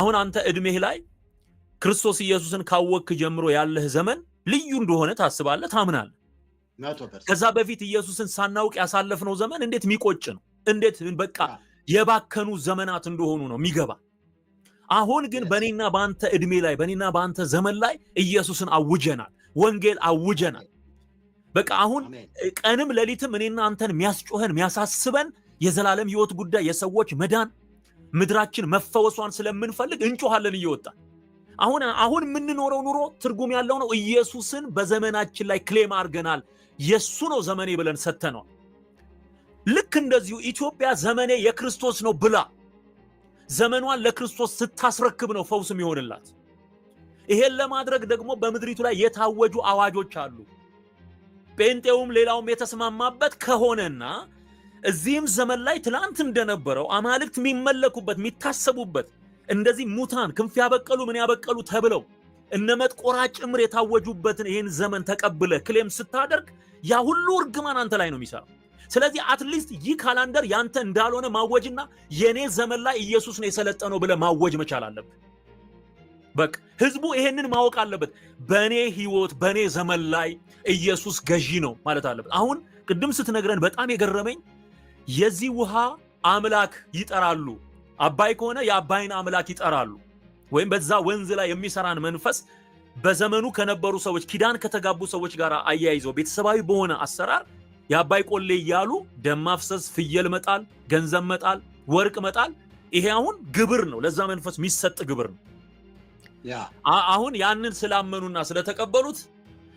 አሁን አንተ እድሜህ ላይ ክርስቶስ ኢየሱስን ካወቅክ ጀምሮ ያለህ ዘመን ልዩ እንደሆነ ታስባለህ፣ ታምናለህ። ከዛ በፊት ኢየሱስን ሳናውቅ ያሳለፍነው ዘመን እንዴት የሚቆጭ ነው፣ እንዴት በቃ የባከኑ ዘመናት እንደሆኑ ነው የሚገባ። አሁን ግን በኔና በአንተ እድሜ ላይ በኔና በአንተ ዘመን ላይ ኢየሱስን አውጀናል፣ ወንጌል አውጀናል። በቃ አሁን ቀንም ሌሊትም እኔና አንተን የሚያስጮኸን የሚያሳስበን የዘላለም ህይወት ጉዳይ፣ የሰዎች መዳን፣ ምድራችን መፈወሷን ስለምንፈልግ እንጮሃለን እየወጣን። አሁን የምንኖረው ኑሮ ትርጉም ያለው ነው። ኢየሱስን በዘመናችን ላይ ክሌም አድርገናል። የሱ ነው ዘመኔ ብለን ሰተነዋል። ልክ እንደዚሁ ኢትዮጵያ ዘመኔ የክርስቶስ ነው ብላ ዘመኗን ለክርስቶስ ስታስረክብ ነው ፈውስ የሚሆንላት። ይሄን ለማድረግ ደግሞ በምድሪቱ ላይ የታወጁ አዋጆች አሉ። ጴንጤውም ሌላውም የተስማማበት ከሆነና እዚህም ዘመን ላይ ትላንት እንደነበረው አማልክት የሚመለኩበት የሚታሰቡበት እንደዚህ ሙታን ክንፍ ያበቀሉ ምን ያበቀሉ ተብለው እነመጥቆራ ጭምር የታወጁበትን ይህን ዘመን ተቀብለ ክሌም ስታደርግ ያ ሁሉ እርግማን አንተ ላይ ነው የሚሰራው። ስለዚህ አትሊስት ይህ ካላንደር ያንተ እንዳልሆነ ማወጅና የኔ ዘመን ላይ ኢየሱስ ነው የሰለጠነው ብለ ማወጅ መቻል አለበት። በቃ ህዝቡ ይሄንን ማወቅ አለበት። በኔ ህይወት በኔ ዘመን ላይ ኢየሱስ ገዢ ነው ማለት አለበት። አሁን ቅድም ስትነግረን በጣም የገረመኝ የዚህ ውሃ አምላክ ይጠራሉ። አባይ ከሆነ የአባይን አምላክ ይጠራሉ። ወይም በዛ ወንዝ ላይ የሚሰራን መንፈስ በዘመኑ ከነበሩ ሰዎች ኪዳን ከተጋቡ ሰዎች ጋር አያይዘው ቤተሰባዊ በሆነ አሰራር የአባይ ቆሌ እያሉ ደም ማፍሰስ፣ ፍየል መጣል፣ ገንዘብ መጣል፣ ወርቅ መጣል፣ ይሄ አሁን ግብር ነው። ለዛ መንፈስ የሚሰጥ ግብር ነው። አሁን ያንን ስላመኑና ስለተቀበሉት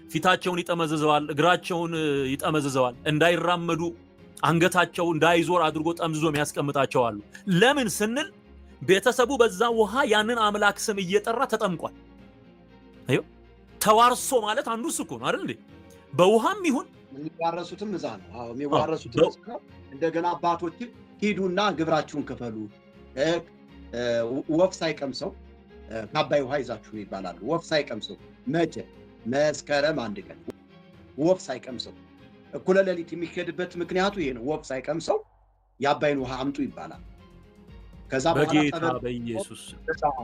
ፊታቸውን ይጠመዝዘዋል፣ እግራቸውን ይጠመዝዘዋል፣ እንዳይራመዱ አንገታቸው እንዳይዞር አድርጎ ጠምዝዞ የሚያስቀምጣቸው አሉ። ለምን ስንል ቤተሰቡ በዛ ውሃ ያንን አምላክ ስም እየጠራ ተጠምቋል። አዩ ተዋርሶ ማለት አንዱ እሱ ነው አይደል? በውሃም ይሁን የሚዋረሱትም እዛ ነው። አዎ የሚዋረሱትም ነው። እንደገና አባቶች ሂዱና ግብራችሁን ክፈሉ፣ ወፍ ሳይቀምሰው ከአባይ ውሃ ይዛችሁ ይባላሉ። ወፍ ሳይቀምሰው መቼ? መስከረም 1 ቀን ወፍ ሳይቀምሰው እኩለ ሌሊት የሚሄድበት ምክንያቱ ይሄ ነው። ወፍ ሳይቀምሰው የአባይን ውሃ አምጡ ይባላል። ከዛ በጌታ በኢየሱስ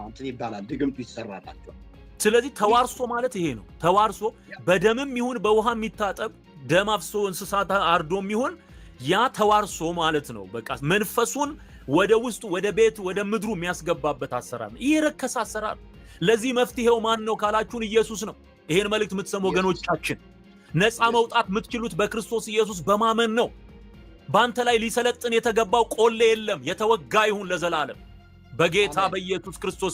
እንትን ይባላል፣ ድግምቱ ይሰራላቸው። ስለዚህ ተዋርሶ ማለት ይሄ ነው። ተዋርሶ በደምም ይሁን በውሃ የሚታጠብ ደም አፍሶ እንስሳት አርዶም ይሁን ያ ተዋርሶ ማለት ነው። በቃ መንፈሱን ወደ ውስጡ ወደ ቤት ወደ ምድሩ የሚያስገባበት አሰራር ነው። ይሄ ረከሰ አሰራር። ለዚህ መፍትሄው ማን ነው ካላችሁን ኢየሱስ ነው። ይሄን መልእክት የምትሰሙ ወገኖቻችን ነፃ መውጣት የምትችሉት በክርስቶስ ኢየሱስ በማመን ነው። ባንተ ላይ ሊሰለጥን የተገባው ቆሌ የለም። የተወጋ ይሁን ለዘላለም በጌታ በኢየሱስ ክርስቶስ